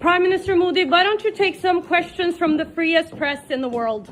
Prime Minister Modi, why don't you take some questions from the freest press in the world?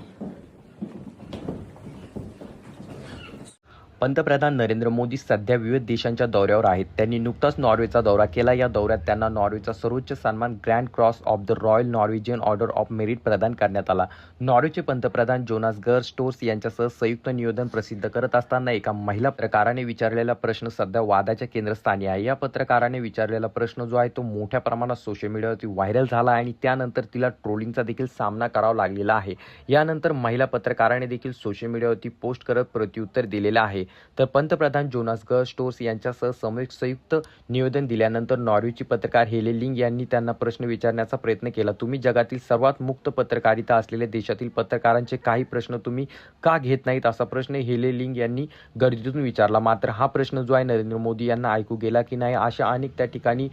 पंतप्रधान नरेंद्र मोदी सध्या विविध देशांच्या दौऱ्यावर आहेत. त्यांनी नुकताच नॉर्वेचा दौरा केला. या दौऱ्यात त्यांना नॉर्वेचा सर्वोच्च सन्मान grand cross of the royal Norwegian order of merit प्रदान करण्यात आला. नॉर्वेचे पंतप्रधान जोनास गर स्टोर्स यांच्यासह संयुक्त निवेदन प्रसिद्ध करत असताना एका महिला पत्रकाराने विचारलेला प्रश्न सध्या वादाच्या केंद्रस्थानी आहे. या पत्रकाराने विचारलेला प्रश्न जो आहे तो मोठ्या प्रमाणात सोशल मीडियावरती व्हायरल झाला आणि त्यानंतर तिला ट्रोलिंगचा देखील सामना करावा लागलेला आहे. यानंतर महिला पत्रकाराने देखील सोशल मीडियावरती पोस्ट करत प्रत्युत्तर दिलेलं आहे. तर पंतप्रधान जोनास गर स्टोर्स यांच्यासह संयुक्त निवेदन दिल्यानंतर नॉर्वेची पत्रकार हेले लिंग यांनी त्यांना प्रश्न विचारण्याचा प्रयत्न केला. तुम्ही जगातील सर्वात मुक्त पत्रकारिता असलेल्या देशातील पत्रकारांचे काही प्रश्न तुम्ही का घेत नाहीत असा प्रश्न हेले लिंग यांनी गर्दीतून विचारला. मात्र हा प्रश्न जो आहे नरेंद्र मोदी यांना ऐकू गेला की नाही अशा अनेक त्या ठिकाणी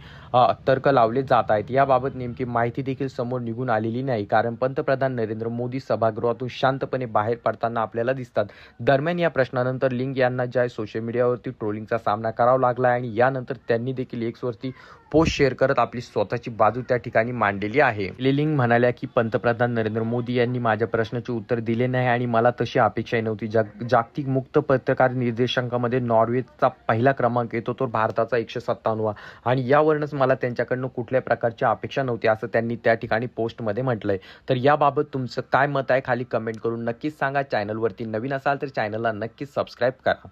तर्क लावले जात आहेत. याबाबत नेमकी माहिती देखील समोर निघून आलेली नाही, कारण पंतप्रधान नरेंद्र मोदी सभागृहातून शांतपणे बाहेर पडताना आपल्याला दिसतात. दरम्यान या प्रश्नानंतर लिंग यांना ज्या सोशल मीडियावरती ट्रोलिंगचा सामना करावा लागला आणि यानंतर त्यांनी देखील एक्सवरती पोस्ट शेअर करत आपली स्वतःची बाजू त्या ठिकाणी मांडलेली आहे. लिंग म्हणाल्या की पंतप्रधान नरेंद्र मोदी यांनी माझ्या प्रश्नाचे उत्तर दिले नाही आणि मला तशी अपेक्षाही नव्हती. जागतिक मुक्त पत्रकार निर्देशांकामध्ये नॉर्वेचा पहिला क्रमांक येतो, तो भारताचा 157वा, आणि यावरूनच मला त्यांच्याकडनं कुठल्या प्रकारची अपेक्षा नव्हती असं त्यांनी त्या ठिकाणी पोस्टमध्ये म्हटलंय. तर याबाबत तुमचं काय मत आहे खाली कमेंट करून नक्कीच सांगा. चॅनलवरती नवीन असाल तर चॅनलला नक्कीच सबस्क्राईब करा.